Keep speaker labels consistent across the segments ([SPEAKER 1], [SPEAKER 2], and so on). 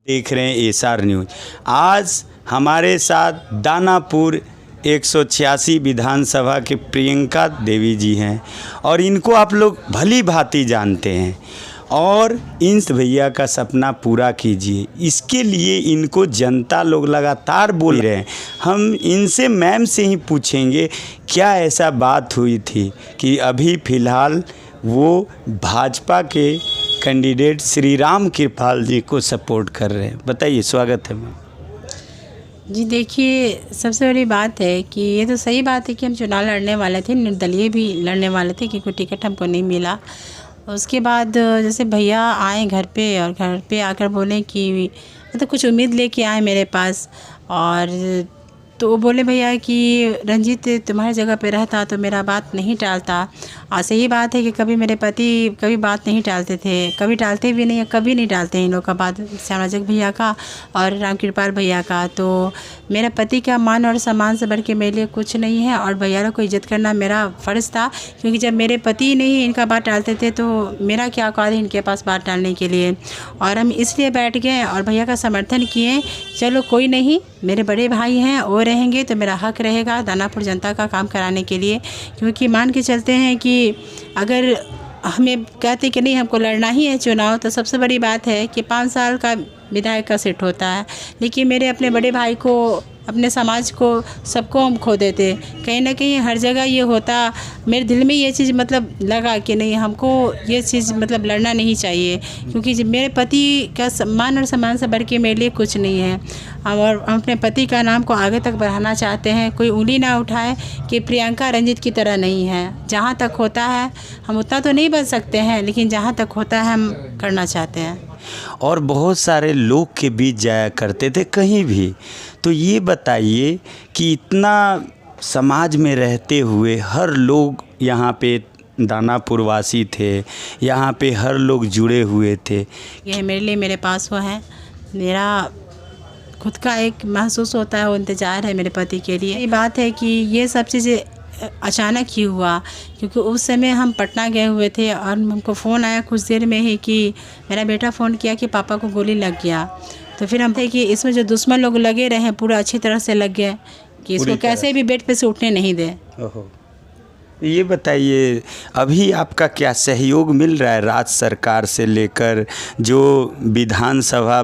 [SPEAKER 1] देख रहे हैं एसआर न्यूज। आज हमारे साथ दानापुर 186 विधानसभा के प्रियंका देवी जी हैं और इनको आप लोग भली भांति जानते हैं और इन भैया का सपना पूरा कीजिए, इसके लिए इनको जनता लोग लगातार बोल रहे हैं। हम इनसे मैम से ही पूछेंगे क्या ऐसा बात हुई थी कि अभी फ़िलहाल वो भाजपा के कैंडिडेट श्री राम कृपाल जी को सपोर्ट कर रहे हैं। बताइए, स्वागत है मैम।
[SPEAKER 2] जी देखिए, सबसे बड़ी बात है कि ये तो सही बात है कि हम चुनाव लड़ने वाले थे, निर्दलीय भी लड़ने वाले थे क्योंकि टिकट हमको नहीं मिला। उसके बाद जैसे भैया आए घर पे और घर पे आकर बोले कि मतलब कुछ उम्मीद लेके आए मेरे पास, और तो वो बोले भैया कि रंजीत तुम्हारी जगह पे रहता तो मेरा बात नहीं टालता। और सही बात है कि कभी मेरे पति कभी बात नहीं टालते थे, कभी टालते भी नहीं, कभी नहीं टालते इन लोग का बात, श्यामराजक भैया का और रामकृपाल भैया का। तो मेरा पति का मान और सम्मान से बढ़ के मेरे लिए कुछ नहीं है और भैया लोग को इज्जत करना मेरा फ़र्ज़ था, क्योंकि जब मेरे पति नहीं इनका बात टालते थे तो मेरा क्या औकात है इनके पास बात टालने के लिए। और हम इसलिए बैठ गए और भैया का समर्थन किए। चलो कोई नहीं, मेरे बड़े भाई हैं, वो रहेंगे तो मेरा हक रहेगा दानापुर जनता का काम कराने के लिए। क्योंकि मान के चलते हैं कि अगर हमें कहते कि नहीं हमको लड़ना ही है चुनाव, तो सबसे बड़ी बात है कि 5 साल का विधायक का सीट होता है, लेकिन मेरे अपने बड़े भाई को, अपने समाज को, सबको हम खो देते। कहीं ना कहीं हर जगह ये होता, मेरे दिल में ये चीज़ मतलब लगा कि नहीं हमको ये चीज़ मतलब लड़ना नहीं चाहिए, क्योंकि मेरे पति का सम्मान और सम्मान से बढ़ के मेरे लिए कुछ नहीं है। और हम अपने पति का नाम को आगे तक बढ़ाना चाहते हैं। कोई उंगली ना उठाए कि प्रियंका रंजीत की तरह नहीं है। जहाँ तक होता है हम उतना तो नहीं बन सकते हैं, लेकिन जहाँ तक होता है हम करना चाहते हैं।
[SPEAKER 1] और बहुत सारे लोग के बीच जाया करते थे कहीं भी, तो ये बताइए कि इतना समाज में रहते हुए हर लोग यहाँ पे दानापुर वासी थे, यहाँ पे हर लोग जुड़े हुए थे।
[SPEAKER 2] ये मेरे लिए मेरे पास वो है, मेरा खुद का एक महसूस होता है, वो इंतज़ार है मेरे पति के लिए। ये बात है कि ये सब चीज़ें अचानक ही हुआ, क्योंकि उस समय हम पटना गए हुए थे और हमको फ़ोन आया कुछ देर में ही कि मेरा बेटा फ़ोन किया कि पापा को गोली लग गया। तो फिर हम थे कि इसमें जो दुश्मन लोग लगे रहे पूरा अच्छी तरह से लग गए कि इसको कैसे भी बेड पे से उठने नहीं दे।
[SPEAKER 1] ये बताइए, अभी आपका क्या सहयोग मिल रहा है राज्य सरकार से लेकर, जो विधानसभा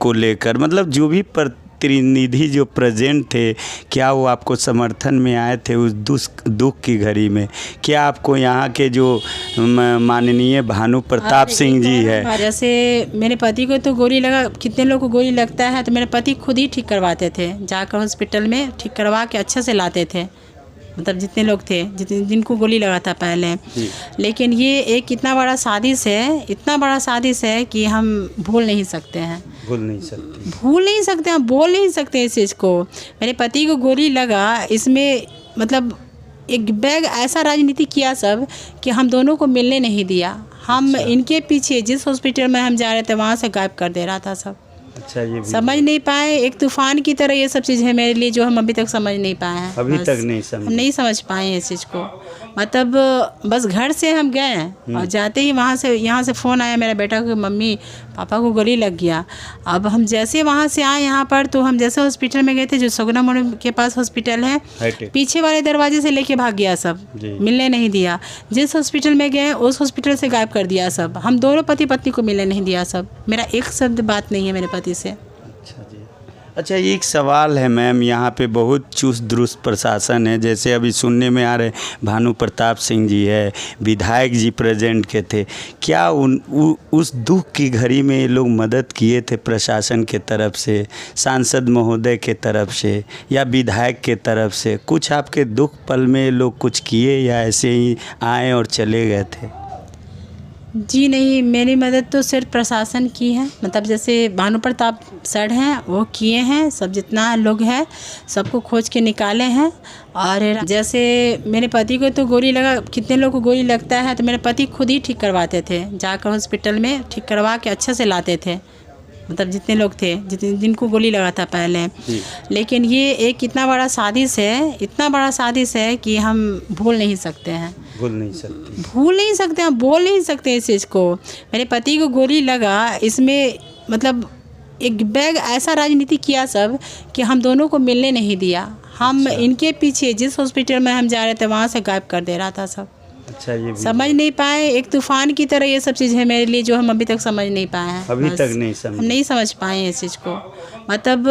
[SPEAKER 1] को लेकर, मतलब जो भी प्रतिनिधि जो प्रेजेंट थे, क्या वो आपको समर्थन में आए थे उस दुख की घड़ी में? क्या आपको यहाँ के जो माननीय भानु प्रताप सिंह जी है,
[SPEAKER 2] जैसे मेरे पति को तो गोली लगा, कितने लोग को गोली लगता है, तो मेरे पति खुद ही ठीक करवाते थे, जाकर हॉस्पिटल में ठीक करवा के अच्छे से लाते थे। मतलब जितने लोग थे, जिनको गोली लगा था पहले। लेकिन ये एक इतना बड़ा साजिश है, इतना बड़ा साजिश है कि हम भूल नहीं सकते हैं,
[SPEAKER 1] भूल नहीं सकते,
[SPEAKER 2] हम बोल नहीं सकते इस चीज़ को। मेरे पति को गोली लगा, इसमें मतलब एक बैग ऐसा राजनीति किया सब कि हम दोनों को मिलने नहीं दिया। हम इनके पीछे जिस हॉस्पिटल में हम जा रहे थे वहाँ से गायब कर दे रहा था सब।
[SPEAKER 1] अच्छा, ये
[SPEAKER 2] समझ नहीं पाए, एक तूफान की तरह ये सब चीज़ है मेरे लिए, जो हम अभी तक समझ नहीं पाए हैं।
[SPEAKER 1] अभी तक नहीं
[SPEAKER 2] समझ पाए इस चीज़ को। मतलब बस घर से हम गए और जाते ही वहाँ से, यहाँ से फ़ोन आया मेरा बेटा को, मम्मी पापा को गोली लग गया। अब हम जैसे वहाँ से आए यहाँ पर, तो हम जैसे हॉस्पिटल में गए थे, जो सगुना मोड़ के पास हॉस्पिटल है, पीछे वाले दरवाजे से लेके भाग गया सब, मिलने नहीं दिया। जिस हॉस्पिटल में गए उस हॉस्पिटल से गायब कर दिया सब। हम दोनों पति पत्नी को मिलने नहीं दिया सब। मेरा एक शब्द बात नहीं है मेरे पति से।
[SPEAKER 1] अच्छा जी। अच्छा, एक सवाल है मैम, यहाँ पे बहुत चुस्त दुरुस्त प्रशासन है, जैसे अभी सुनने में आ रहे भानु प्रताप सिंह जी है, विधायक जी प्रेजेंट के थे, क्या उस दुख की घड़ी में ये लोग मदद किए थे प्रशासन के तरफ से, सांसद महोदय के तरफ से या विधायक के तरफ से? कुछ आपके दुख पल में ये लोग कुछ किए या ऐसे ही आए और चले गए थे?
[SPEAKER 2] जी नहीं, मेरी मदद तो सिर्फ प्रशासन की है। मतलब जैसे भानु प्रताप सर हैं, वो किए हैं, सब जितना लोग हैं सबको खोज के निकाले हैं। और जैसे मेरे पति को तो गोली लगा, कितने लोग को गोली लगता है, तो मेरे पति खुद ही ठीक करवाते थे, जाकर हॉस्पिटल में ठीक करवा के अच्छे से लाते थे। मतलब जितने लोग थे, जिनको गोली लगा था पहले। लेकिन ये एक इतना बड़ा साजिश है, इतना बड़ा साजिश है कि हम भूल नहीं सकते हैं,
[SPEAKER 1] भूल नहीं
[SPEAKER 2] सकते, हम बोल नहीं सकते इस चीज़ को। मेरे पति को गोली लगा, इसमें मतलब एक बैग ऐसा राजनीति किया सब कि हम दोनों को मिलने नहीं दिया। हम इनके पीछे जिस हॉस्पिटल में हम जा रहे थे वहाँ से गायब कर दे रहा था सब।
[SPEAKER 1] अच्छा, ये भी
[SPEAKER 2] समझ नहीं पाए, एक तूफान की तरह ये सब चीज़ है मेरे लिए जो हम अभी तक समझ नहीं पाए हैं।
[SPEAKER 1] अभी
[SPEAKER 2] बस
[SPEAKER 1] तक नहीं
[SPEAKER 2] हम
[SPEAKER 1] समझ।
[SPEAKER 2] नहीं समझ पाए हैं इस चीज़ को। मतलब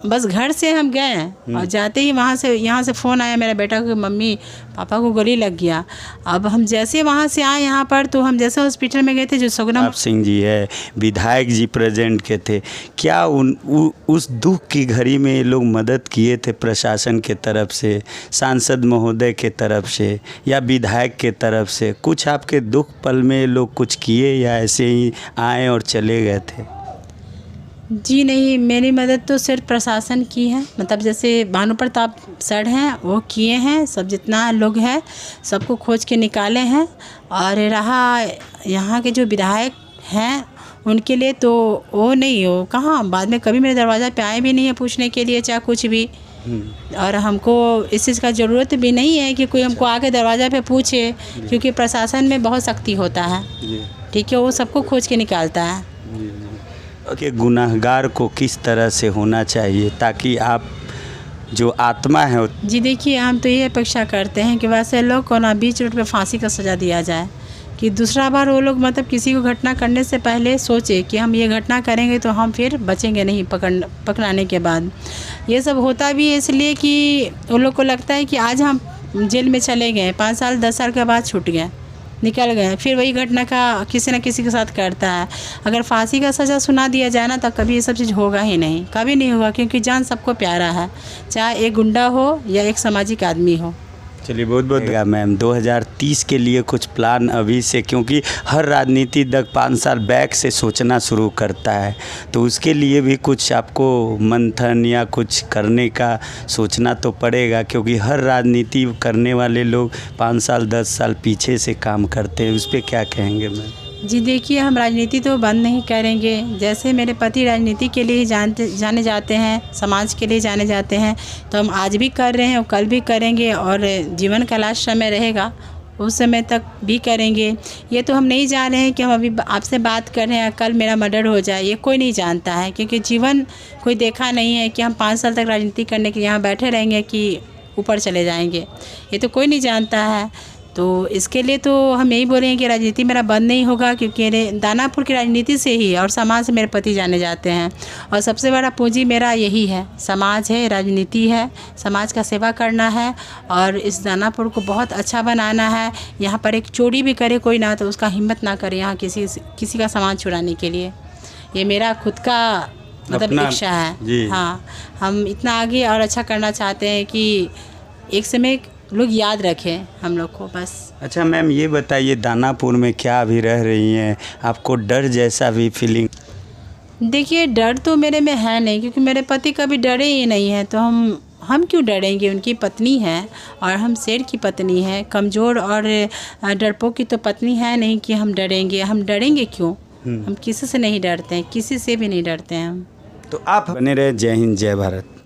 [SPEAKER 2] बस घर से हम गए और जाते ही वहाँ से यहाँ से फ़ोन आया मेरा बेटा को, मम्मी पापा को गोली लग गया। अब हम जैसे वहाँ से आए यहाँ पर, तो हम जैसे हॉस्पिटल में गए थे जो सगुना
[SPEAKER 1] आप सिंह जी है, विधायक जी प्रेजेंट के थे, क्या उस दुख की घड़ी में ये लोग मदद किए थे प्रशासन के तरफ से, सांसद महोदय के तरफ से या विधायक के तरफ से? कुछ आपके दुख पल में ये लोग कुछ किए या ऐसे ही आए और चले गए थे?
[SPEAKER 2] जी नहीं, मेरी मदद तो सिर्फ प्रशासन की है। मतलब जैसे भानु प्रताप सर हैं वो किए हैं, सब जितना लोग हैं सबको खोज के निकाले हैं। और रहा यहाँ के जो विधायक हैं उनके लिए तो वो नहीं हो, कहाँ बाद में कभी मेरे दरवाज़ा पे आए भी नहीं है पूछने के लिए चाहे कुछ भी। और हमको इस चीज़ का ज़रूरत भी नहीं है कि कोई हमको आके दरवाज़ा पे पूछे, क्योंकि प्रशासन में बहुत सख्ती होता है। ठीक है, वो सबको खोज के निकालता है।
[SPEAKER 1] कि गुनाहगार को किस तरह से होना चाहिए ताकि आप जो आत्मा है
[SPEAKER 2] जी देखिए, हम तो ये अपेक्षा करते हैं कि वैसे लोग को ना बीच रोड पे फांसी का सज़ा दिया जाए, कि दूसरा बार वो लोग मतलब किसी को घटना करने से पहले सोचे कि हम ये घटना करेंगे तो हम फिर बचेंगे नहीं पकड़ाने के बाद। ये सब होता भी है इसलिए कि उन लोग को लगता है कि आज हम जेल में चले गए, 5 साल 10 साल के बाद छूट गए, निकल गए, फिर वही घटना का किसी न किसी के साथ करता है। अगर फांसी का सज़ा सुना दिया जाए ना तो कभी ये सब चीज़ होगा ही नहीं, कभी नहीं होगा, क्योंकि जान सबको प्यारा है, चाहे एक गुंडा हो या एक सामाजिक आदमी हो।
[SPEAKER 1] चलिए, बहुत बहुत मैम। 2030 के लिए कुछ प्लान अभी से, क्योंकि हर राजनीति दल 5 साल बैक से सोचना शुरू करता है, तो उसके लिए भी कुछ आपको मंथन या कुछ करने का सोचना तो पड़ेगा, क्योंकि हर राजनीति करने वाले लोग 5 साल 10 साल पीछे से काम करते हैं। उस पर क्या कहेंगे मैम?
[SPEAKER 2] जी देखिए, हम राजनीति तो बंद नहीं करेंगे। जैसे मेरे पति राजनीति के लिए जाने जाते हैं, समाज के लिए जाने जाते हैं, तो हम आज भी कर रहे हैं और कल भी करेंगे, और जीवन का लास्ट समय रहेगा उस समय तक भी करेंगे। ये तो हम नहीं जान रहे हैं कि हम अभी आपसे बात कर रहे हैं, कल मेरा मर्डर हो जाए, ये कोई नहीं जानता है, क्योंकि जीवन कोई देखा नहीं है कि हम 5 साल तक राजनीति करने के यहाँ बैठे रहेंगे कि ऊपर चले जाएंगे, ये तो कोई नहीं जानता है। तो इसके लिए तो हम यही बोलेंगे कि राजनीति मेरा बंद नहीं होगा, क्योंकि दानापुर की राजनीति से ही और समाज से मेरे पति जाने जाते हैं, और सबसे बड़ा पूंजी मेरा यही है, समाज है, राजनीति है, समाज का सेवा करना है, और इस दानापुर को बहुत अच्छा बनाना है। यहाँ पर एक चोरी भी करे कोई ना तो उसका हिम्मत ना करे यहाँ किसी का सामान चुराने के लिए। ये मेरा खुद का मतलब इच्छा है। हाँ, हम इतना आगे और अच्छा करना चाहते हैं कि एक समय लोग याद रखें हम लोग को, बस।
[SPEAKER 1] अच्छा मैम, ये बताइए, दानापुर में क्या अभी रह रही हैं, आपको डर जैसा भी फीलिंग?
[SPEAKER 2] देखिए, डर तो मेरे में है नहीं, क्योंकि मेरे पति कभी डरे ही नहीं हैं, तो हम क्यों डरेंगे? उनकी पत्नी है और हम शेर की पत्नी है, कमज़ोर और डरपोक की तो पत्नी है नहीं कि हम डरेंगे। हम डरेंगे क्यों? हम किसी से नहीं डरते हैं, किसी से भी नहीं डरते हैं हम।
[SPEAKER 1] तो आप बने रहे। जय हिंद, जय भारत।